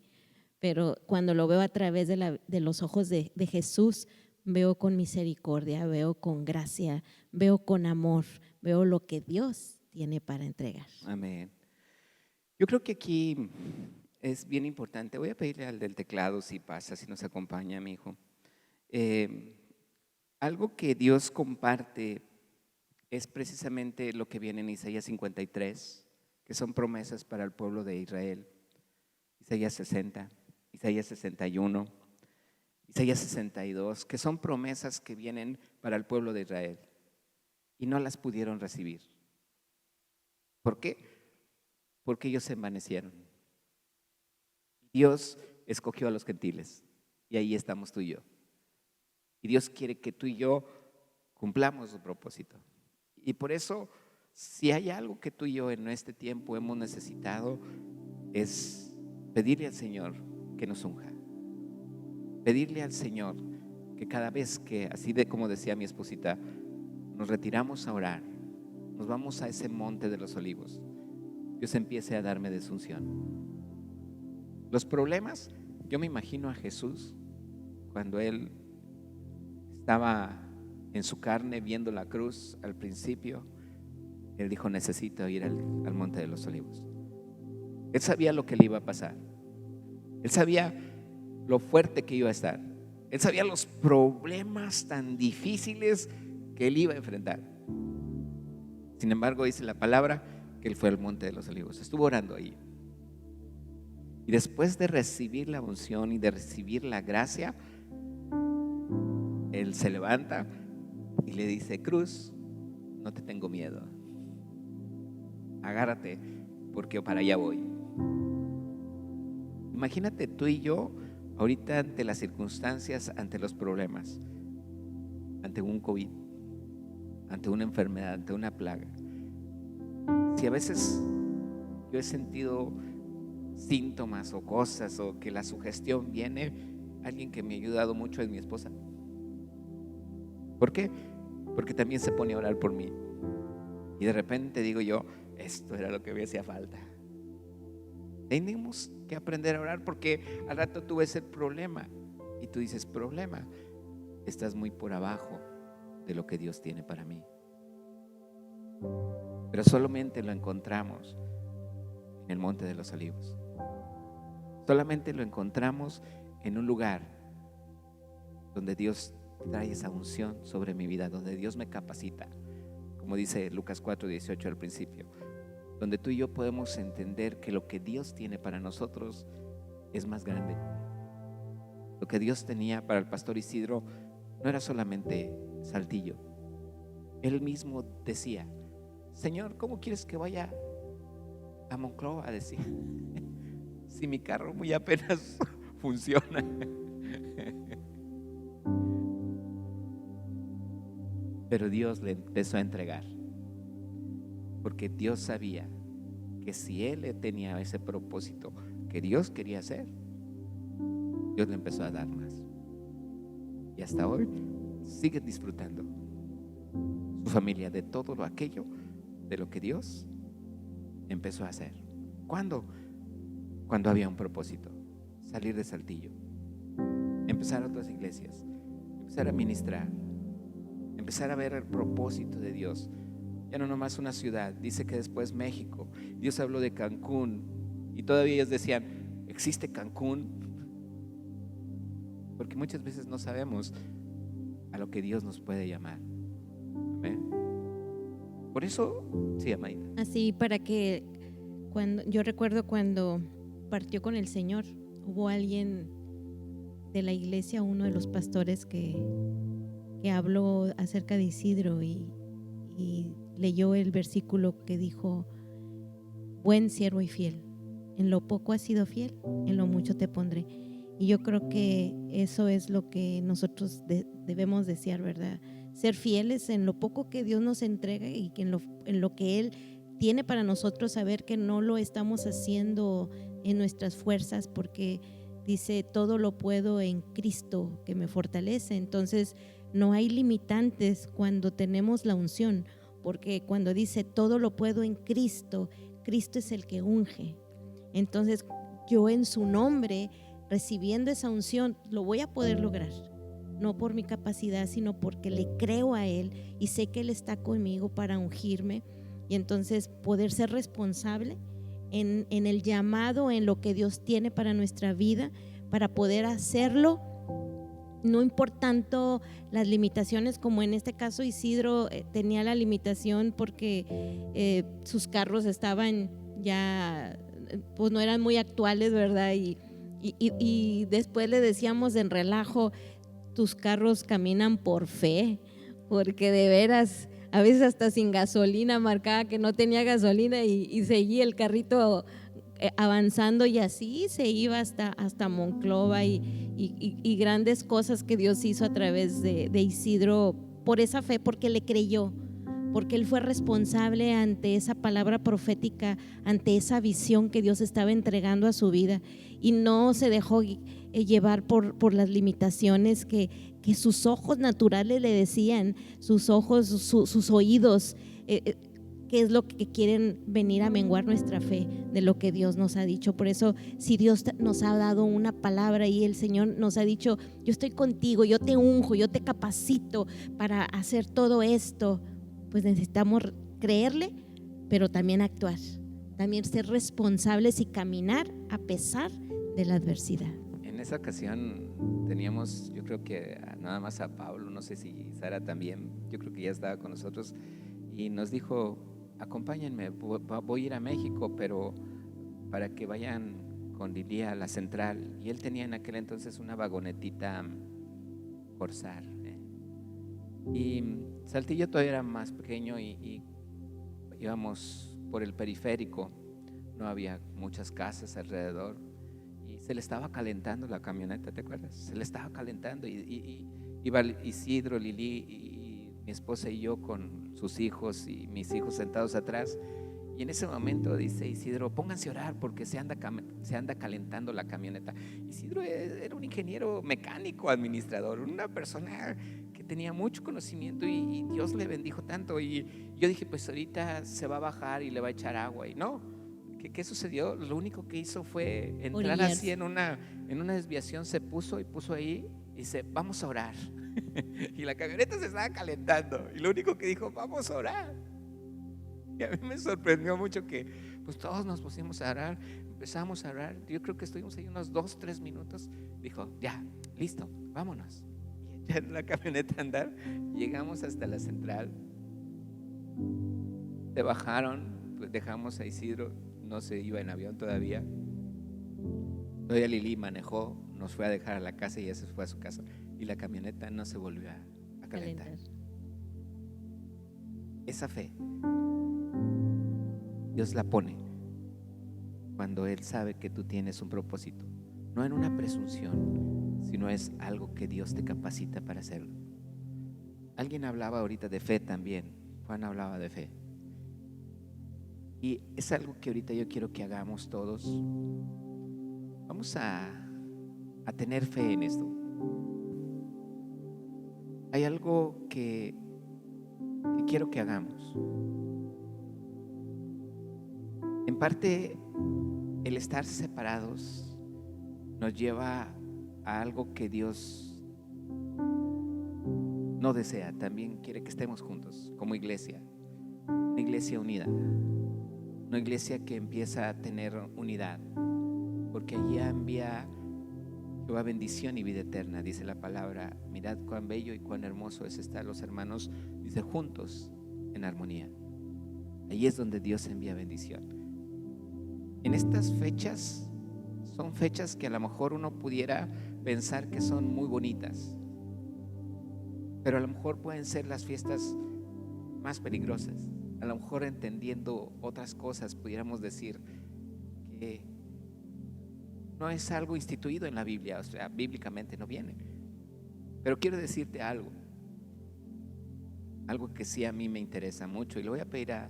Pero cuando lo veo a través de los ojos de Jesús, veo con misericordia, veo con gracia, veo con amor, veo lo que Dios tiene para entregar. Amén. Yo creo que aquí es bien importante. Voy a pedirle al del teclado si pasa, si nos acompaña, mi hijo. Algo que Dios comparte es precisamente lo que viene en Isaías 53, que son promesas para el pueblo de Israel. Isaías 60, Isaías 61, Isaías 62, que son promesas que vienen para el pueblo de Israel y no las pudieron recibir. ¿Por qué? Porque ellos se envanecieron. Dios escogió a los gentiles y ahí estamos tú y yo. Y Dios quiere que tú y yo cumplamos su propósito. Y por eso, si hay algo que tú y yo en este tiempo hemos necesitado, es pedirle al Señor que nos unja. Pedirle al Señor que cada vez que, así de como decía mi esposita, nos retiramos a orar, nos vamos a ese monte de los olivos, Dios empiece a darme de su unción. Los problemas, yo me imagino a Jesús cuando Él estaba en su carne viendo la cruz al principio. Él dijo, necesito ir al monte de los olivos. Él sabía lo que le iba a pasar. Él sabía lo fuerte que iba a estar. Él sabía los problemas tan difíciles que él iba a enfrentar. Sin embargo, dice la palabra que él fue al monte de los olivos. Estuvo orando ahí. Y después de recibir la unción y de recibir la gracia, él se levanta y le dice, cruz, no te tengo miedo. Agárrate porque para allá voy. Imagínate tú y yo ahorita ante las circunstancias, ante los problemas, ante un COVID, ante una enfermedad, ante una plaga. Si a veces yo he sentido síntomas o cosas, o que la sugestión viene. Alguien que me ha ayudado mucho es mi esposa. ¿Por qué? Porque también se pone a orar por mí. Y de repente digo yo, esto era lo que me hacía falta. Tenemos que aprender a orar, porque al rato tú ves el problema y tú dices, problema, estás muy por abajo de lo que Dios tiene para mí. Pero solamente lo encontramos en el Monte de los Olivos. Solamente lo encontramos en un lugar donde Dios trae esa unción sobre mi vida, donde Dios me capacita, como dice Lucas 4:18 al principio, donde tú y yo podemos entender que lo que Dios tiene para nosotros es más grande. Lo que Dios tenía para el pastor Isidro no era solamente Saltillo. Él mismo decía, Señor, ¿cómo quieres que vaya a Monclova? Decía, si mi carro muy apenas funciona. Pero Dios le empezó a entregar, porque Dios sabía que si él tenía ese propósito que Dios quería hacer, Dios le empezó a dar más. Y hasta hoy sigue disfrutando su familia de todo lo aquello de lo que Dios empezó a hacer. ¿Cuándo? Cuando había un propósito: salir de Saltillo, empezar otras iglesias, empezar a ministrar, empezar a ver el propósito de Dios. Ya no nomás una ciudad, dice que después México. Dios habló de Cancún y todavía ellos decían, ¿existe Cancún? Porque muchas veces no sabemos a lo que Dios nos puede llamar. Amén. Por eso, sí, Amaida. Así, para que yo recuerdo cuando partió con el Señor, hubo alguien de la iglesia, uno de los pastores que habló acerca de Isidro y leyó el versículo que dijo, buen siervo y fiel, en lo poco has sido fiel, en lo mucho te pondré. Y yo creo que eso es lo que nosotros debemos desear, ¿verdad? Ser fieles en lo poco que Dios nos entrega y que en lo que Él tiene para nosotros, saber que no lo estamos haciendo en nuestras fuerzas, porque dice, todo lo puedo en Cristo que me fortalece. Entonces, no hay limitantes cuando tenemos la unción, porque cuando dice todo lo puedo en Cristo, Cristo es el que unge. Entonces yo en su nombre, recibiendo esa unción, lo voy a poder lograr, no por mi capacidad, sino porque le creo a Él y sé que Él está conmigo para ungirme, y entonces poder ser responsable en el llamado, en lo que Dios tiene para nuestra vida, para poder hacerlo. No importando las limitaciones, como en este caso Isidro tenía la limitación porque sus carros estaban ya, pues no eran muy actuales, ¿verdad? Y después le decíamos en relajo, tus carros caminan por fe, porque de veras, a veces hasta sin gasolina, marcaba que no tenía gasolina y seguía el carrito avanzando, y así se iba hasta Monclova y grandes cosas que Dios hizo a través de Isidro por esa fe, porque le creyó, porque él fue responsable ante esa palabra profética, ante esa visión que Dios estaba entregando a su vida, y no se dejó llevar por las limitaciones que sus ojos naturales le decían, sus ojos, sus oídos, que es lo que quieren venir a menguar nuestra fe de lo que Dios nos ha dicho. Por eso, si Dios nos ha dado una palabra y el Señor nos ha dicho, yo estoy contigo, yo te unjo, yo te capacito para hacer todo esto, pues necesitamos creerle, pero también actuar, también ser responsables y caminar a pesar de la adversidad. En esa ocasión teníamos, yo creo que nada más a Pablo, no sé si Sara también, yo creo que ya estaba con nosotros, y nos dijo, acompáñenme, voy a ir a México, pero para que vayan con Lili a la central. Y él tenía en aquel entonces una vagonetita Corsar, y Saltillo todavía era más pequeño, y íbamos por el periférico, no había muchas casas alrededor, y se le estaba calentando la camioneta, ¿te acuerdas? Se le estaba calentando, y iba Isidro, Lili y mi esposa y yo con sus hijos y mis hijos sentados atrás, Y en ese momento dice Isidro, pónganse a orar porque se anda calentando la camioneta. Isidro era un ingeniero mecánico, administrador, una persona que tenía mucho conocimiento y Dios le bendijo tanto. Y yo dije, pues ahorita se va a bajar y le va a echar agua. Y no, ¿qué sucedió? Lo único que hizo fue entrar así en una desviación, se puso ahí y dice, vamos a orar. Y la camioneta se estaba calentando y lo único que dijo, vamos a orar. Y a mí me sorprendió mucho que pues todos nos pusimos a orar, empezamos a orar. Yo creo que estuvimos ahí unos 2-3 minutos. Dijo, ya, listo, vámonos. Y echaron la camioneta a andar. Llegamos hasta la central. Se bajaron, pues dejamos a Isidro, no se iba en avión todavía. Todavía Lili manejó, nos fue a dejar a la casa y ella se fue a su casa. Y la camioneta no se volvió a calentar. Esa fe Dios la pone cuando Él sabe que tú tienes un propósito, no en una presunción, sino es algo que Dios te capacita para hacerlo. Alguien hablaba ahorita de fe también, Juan hablaba de fe. Y es algo que ahorita yo quiero que hagamos todos. Vamos a tener fe en esto. Hay algo que quiero que hagamos. En parte, el estar separados nos lleva a algo que Dios no desea. También quiere que estemos juntos como iglesia, una iglesia unida, una iglesia que empieza a tener unidad, porque allí envía Jehová bendición y vida eterna, dice la palabra. Mirad cuán bello y cuán hermoso es estar los hermanos, dice, juntos en armonía. Allí es donde Dios envía bendición. En estas fechas, son fechas que a lo mejor uno pudiera pensar que son muy bonitas, pero a lo mejor pueden ser las fiestas más peligrosas. A lo mejor, entendiendo otras cosas, pudiéramos decir que no es algo instituido en la Biblia, o sea, bíblicamente no viene. Pero quiero decirte algo que sí a mí me interesa mucho, y le voy a pedir a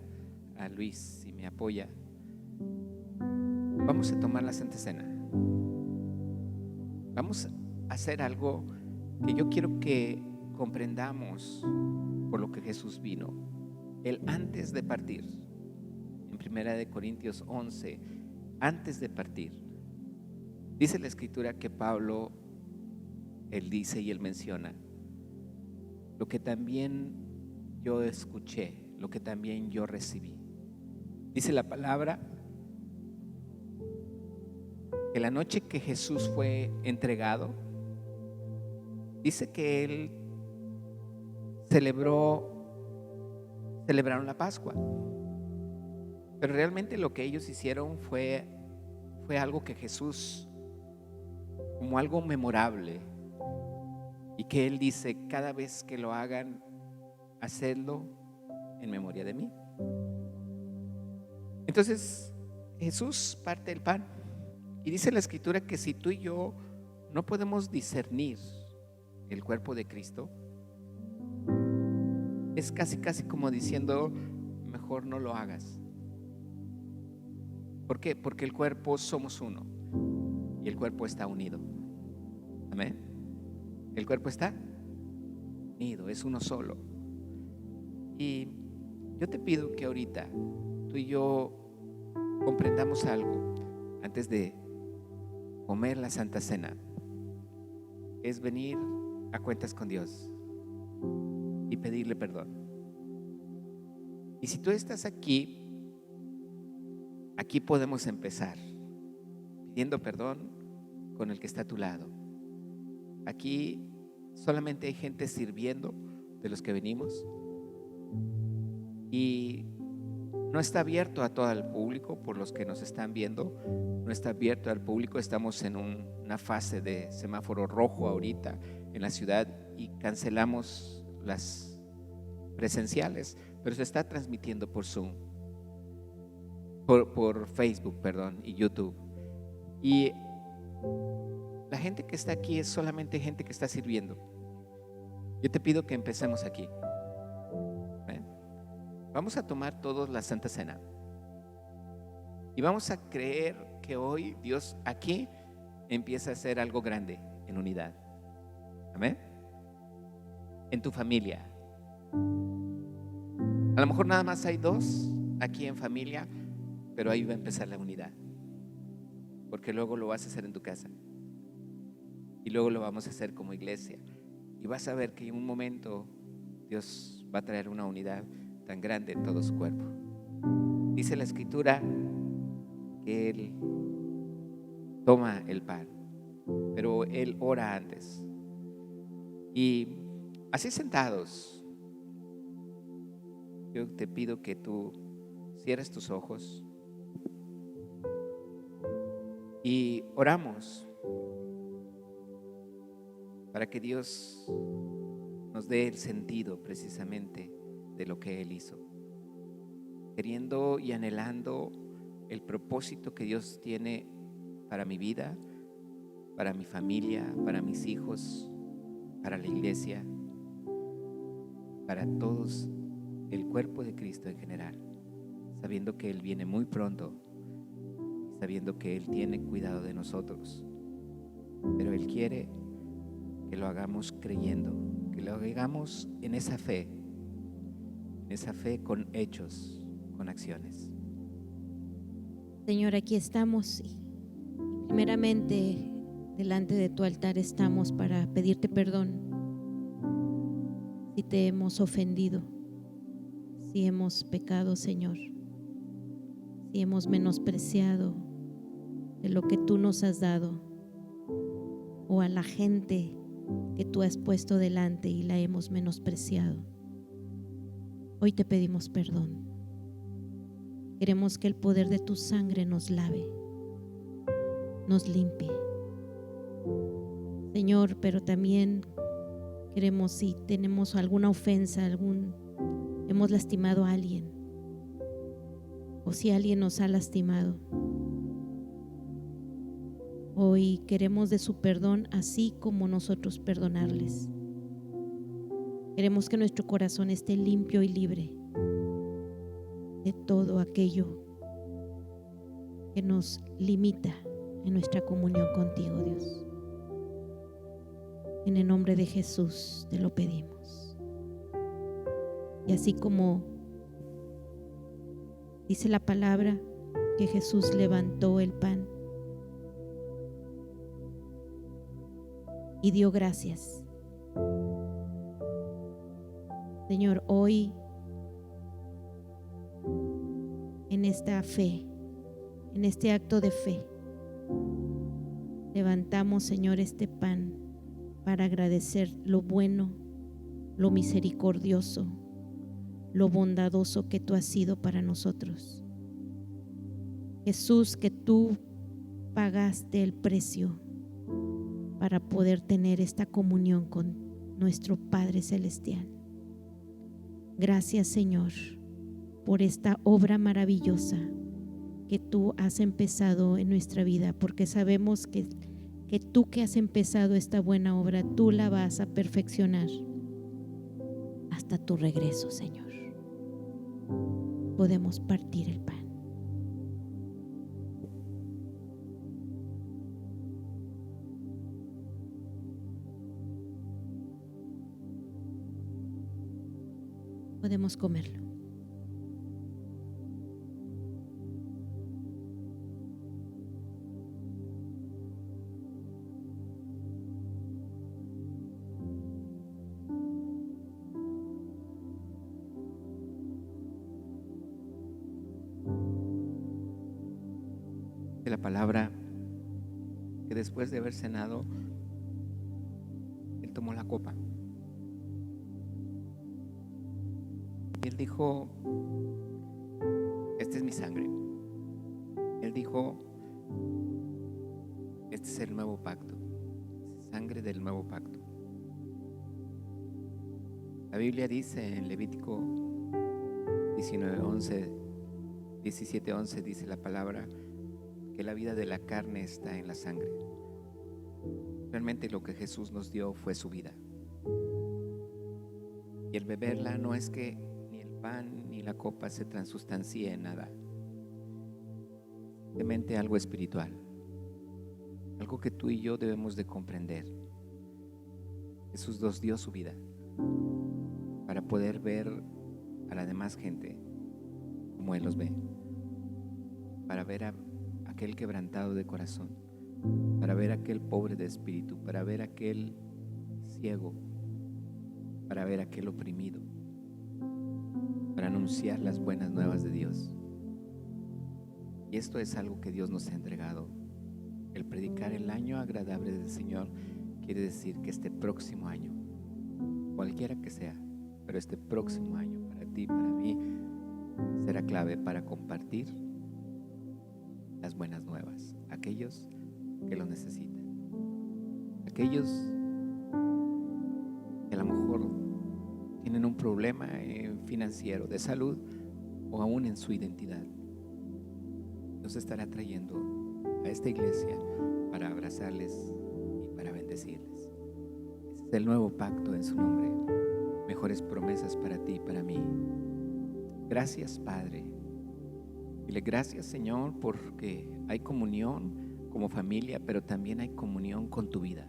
Luis si me apoya. Vamos a tomar la Santa Cena. Vamos a hacer algo que yo quiero que comprendamos por lo que Jesús vino. Él, antes de partir, en 1 Corintios 11, antes de partir, dice la Escritura que Pablo, él dice y él menciona lo que también yo escuché, lo que también yo recibí. Dice la palabra que la noche que Jesús fue entregado, dice que él celebraron la Pascua, pero realmente lo que ellos hicieron fue algo que Jesús, como algo memorable, y que él dice, cada vez que lo hagan, hacedlo en memoria de mí. Entonces Jesús parte el pan y dice la Escritura que si tú y yo no podemos discernir el cuerpo de Cristo, es casi como diciendo, mejor no lo hagas. ¿Por qué? Porque el cuerpo somos uno y el cuerpo está unido. Amén. El cuerpo está unido, es uno solo. Y yo te pido que ahorita tú y yo comprendamos algo antes de comer la Santa Cena. Es venir a cuentas con Dios y pedirle perdón. Y si tú estás aquí podemos empezar pidiendo perdón con el que está a tu lado. Aquí solamente hay gente sirviendo de los que venimos, y no está abierto a todo el público. Por los que nos están viendo, no está abierto al público. Estamos en una fase de semáforo rojo ahorita en la ciudad y cancelamos las presenciales, pero se está transmitiendo por Zoom, por Facebook, y YouTube. Y la gente que está aquí es solamente gente que está sirviendo. Yo te pido que empecemos aquí. Vamos a tomar todos la Santa Cena. Y vamos a creer que hoy Dios aquí empieza a hacer algo grande en unidad. Amén. En tu familia. A lo mejor nada más hay 2 aquí en familia, pero ahí va a empezar la unidad. Porque luego lo vas a hacer en tu casa. Y luego lo vamos a hacer como iglesia. Y vas a ver que en un momento Dios va a traer una unidad tan grande en todo su cuerpo. Dice la Escritura que Él toma el pan, pero Él ora antes. Y así sentados, yo te pido que tú cierres tus ojos y oramos para que Dios nos dé el sentido precisamente de lo que Él hizo, queriendo y anhelando el propósito que Dios tiene para mi vida, para mi familia, para mis hijos, para la iglesia, para todos, el cuerpo de Cristo en general, sabiendo que Él viene muy pronto, sabiendo que Él tiene cuidado de nosotros, pero Él quiere que lo hagamos creyendo, que lo hagamos en esa fe con hechos, con acciones. Señor, aquí estamos y primeramente delante de tu altar estamos para pedirte perdón si te hemos ofendido, si hemos pecado, Señor, si hemos menospreciado de lo que tú nos has dado o a la gente que tú has puesto delante y la hemos menospreciado. Hoy te pedimos perdón. Queremos que el poder de tu sangre nos lave, nos limpie, Señor, pero también queremos, si tenemos alguna ofensa, hemos lastimado a alguien, o si alguien nos ha lastimado, hoy queremos de su perdón, así como nosotros perdonarles. Queremos que nuestro corazón esté limpio y libre de todo aquello que nos limita en nuestra comunión contigo, Dios. En el nombre de Jesús te lo pedimos. Y así como dice la palabra que Jesús levantó el pan y dio gracias. Señor, hoy en esta fe, en este acto de fe, levantamos, Señor, este pan para agradecer lo bueno, lo misericordioso, lo bondadoso que tú has sido para nosotros. Jesús, que tú pagaste el precio para poder tener esta comunión con nuestro Padre Celestial. Gracias, Señor, por esta obra maravillosa que tú has empezado en nuestra vida, porque sabemos que tú que has empezado esta buena obra, tú la vas a perfeccionar hasta tu regreso, Señor. Podemos partir el pan. Podemos comerlo. De la palabra que después de haber cenado, Él tomó la copa. Y Él dijo: esta es mi sangre. Él dijo: este es el nuevo pacto, sangre del nuevo pacto. La Biblia dice en Levítico 17:11 dice la palabra que la vida de la carne está en la sangre. Realmente lo que Jesús nos dio fue su vida. Y el beberla no es que ni el pan ni la copa se transustancie en nada, simplemente algo espiritual, algo que tú y yo debemos de comprender. Jesús nos dio su vida para poder ver a la demás gente como Él los ve, para ver a aquel quebrantado de corazón, para ver a aquel pobre de espíritu, para ver a aquel ciego, para ver a aquel oprimido, para anunciar las buenas nuevas de Dios. Y esto es algo que Dios nos ha entregado. El predicar el año agradable del Señor quiere decir que este próximo año, cualquiera que sea, pero este próximo año para ti, para mí, será clave para compartir las buenas nuevas a aquellos que lo necesitan, aquellos que a lo mejor tienen un problema financiero, de salud o aún en su identidad. Dios estará trayendo a esta iglesia para abrazarles y para bendecirles. Ese es el nuevo pacto en su nombre. Mejores promesas para ti y para mí. Gracias, Padre. Dile gracias, Señor, porque hay comunión como familia, pero también hay comunión con tu vida,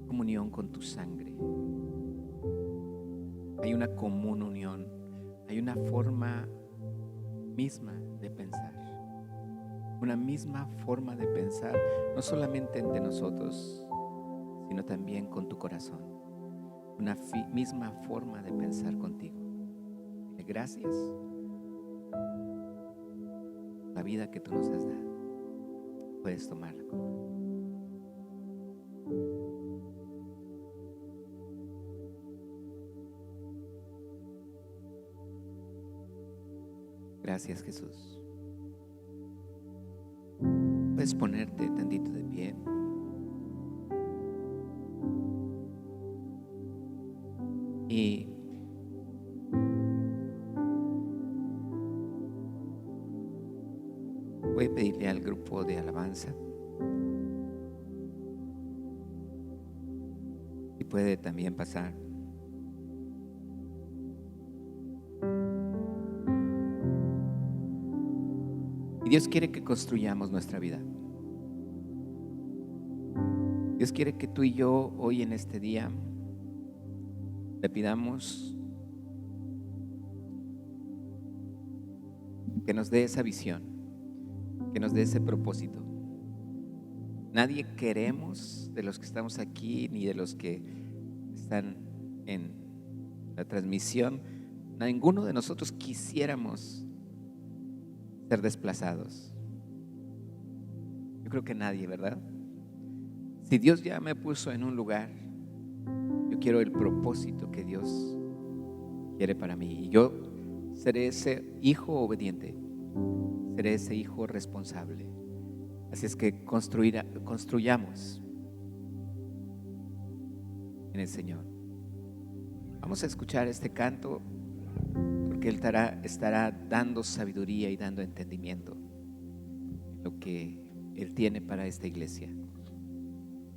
comunión con tu sangre. Hay una común unión, hay una forma misma de pensar, una misma forma de pensar, no solamente entre nosotros, sino también con tu corazón, una misma forma de pensar contigo. Dile gracias por la vida que tú nos has dado. Puedes tomar la copa. Gracias, Jesús. Puedes ponerte tantito de pie. Y voy a pedirle al grupo de alabanza si puede también pasar. Y Dios quiere que construyamos nuestra vida. Dios quiere que tú y yo hoy en este día le pidamos que nos dé esa visión, que nos dé ese propósito. Nadie queremos, de los que estamos aquí ni de los que están en la transmisión, ninguno de nosotros quisiéramos ser desplazados. Yo creo que nadie, ¿verdad? Si Dios ya me puso en un lugar, yo quiero el propósito que Dios quiere para mí. Y yo seré ese hijo obediente, seré ese hijo responsable. Así es que construyamos en el Señor. Vamos a escuchar este canto, porque Él estará dando sabiduría y dando entendimiento en lo que Él tiene para esta iglesia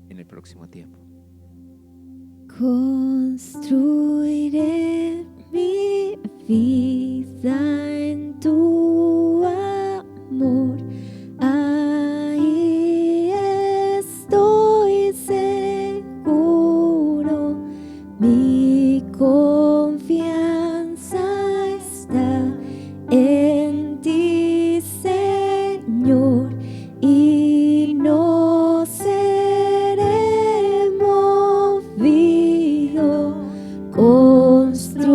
en el próximo tiempo. Construiré mi vida en tu amor. Ahí estoy seguro. Mi confianza está en ti, Señor, y no seré movido. Construiré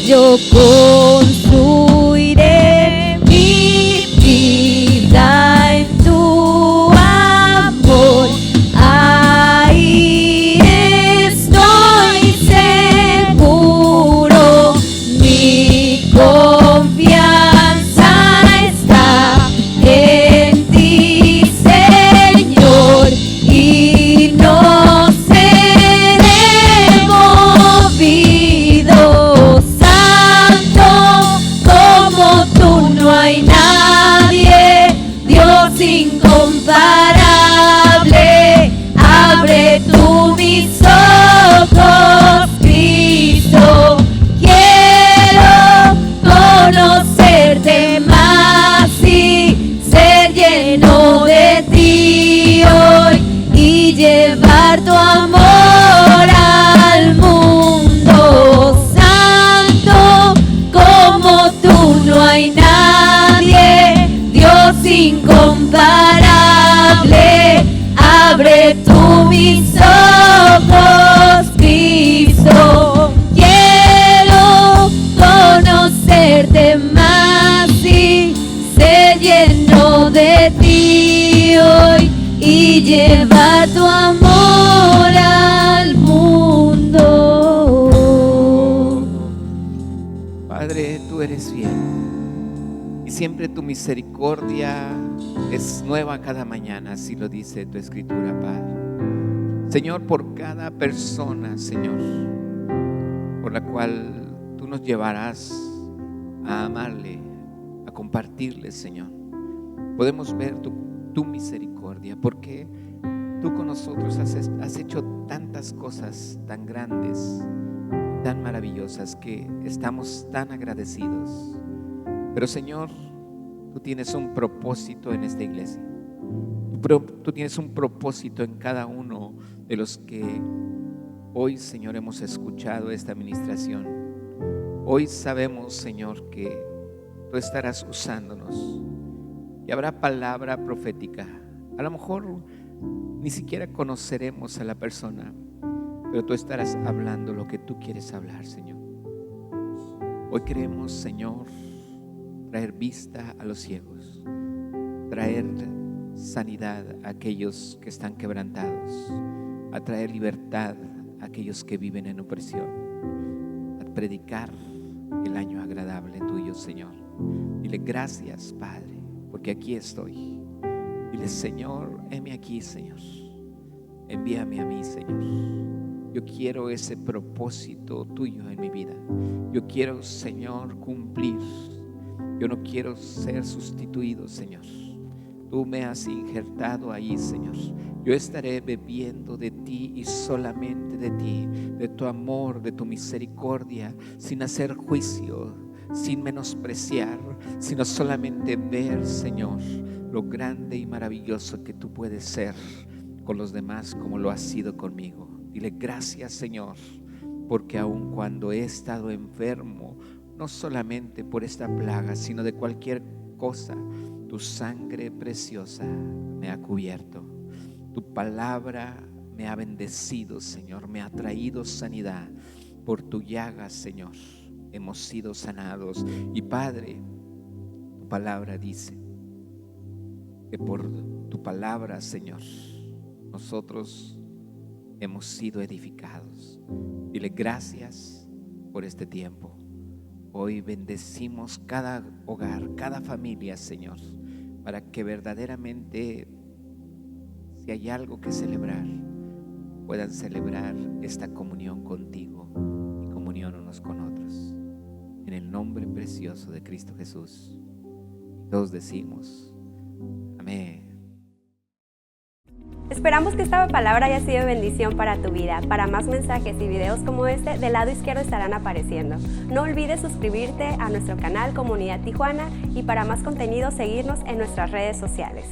yo construiré mi vida en tu amor. Ahí estoy seguro, mi confianza está en ti, Señor, y no seré movido. Santo como tú no hay nadie, Dios incomparable. Abre tú mis ojos, Cristo. Quiero conocerte más y ser lleno de ti hoy y llevar tu amor al mundo. Santo como tú no hay nadie, Dios incomparable. Abre tú mis ojos, Cristo. Quiero conocerte más y ser lleno de ti hoy y llevar tu amor al mundo. Padre, tú eres fiel y siempre tu misericordia es nueva cada mañana, así lo dice tu escritura, Padre. Señor, por cada persona, Señor, por la cual tú nos llevarás a amarle, a compartirle, Señor, podemos ver tu misericordia, porque tú con nosotros has hecho tantas cosas tan grandes, tan maravillosas, que estamos tan agradecidos. Pero, Señor, tú tienes un propósito en esta iglesia. Tú tienes un propósito en cada uno de los que hoy, Señor, hemos escuchado esta administración. Hoy sabemos, Señor, que tú estarás usándonos y habrá palabra profética. A lo mejor ni siquiera conoceremos a la persona, pero tú estarás hablando lo que tú quieres hablar, Señor. Hoy queremos, Señor, traer vista a los ciegos, traer sanidad a aquellos que están quebrantados, a traer libertad a aquellos que viven en opresión, a predicar el año agradable tuyo, Señor. Dile gracias, Padre, porque aquí estoy. Dile, Señor, heme aquí, Señor. Envíame a mí, Señor. Yo quiero ese propósito tuyo en mi vida. Yo quiero, Señor, cumplir. Yo no quiero ser sustituido, Señor. Tú me has injertado ahí, Señor. Yo estaré bebiendo de ti y solamente de ti, de tu amor, de tu misericordia, sin hacer juicio, sin menospreciar, sino solamente ver, Señor, lo grande y maravilloso que tú puedes ser con los demás como lo has sido conmigo. Dile gracias, Señor, porque aun cuando he estado enfermo, no solamente por esta plaga, sino de cualquier cosa, tu sangre preciosa me ha cubierto. Tu palabra me ha bendecido, Señor, me ha traído sanidad. Por tu llaga, Señor, hemos sido sanados. Y Padre, tu palabra dice que por tu palabra, Señor, nosotros hemos sido edificados. Dile gracias por este tiempo. Hoy bendecimos cada hogar, cada familia, Señor, para que verdaderamente, si hay algo que celebrar, puedan celebrar esta comunión contigo y comunión unos con otros. En el nombre precioso de Cristo Jesús. Todos decimos, amén. Esperamos que esta palabra haya sido de bendición para tu vida. Para más mensajes y videos como este, del lado izquierdo estarán apareciendo. No olvides suscribirte a nuestro canal Comunidad Tijuana y para más contenido seguirnos en nuestras redes sociales.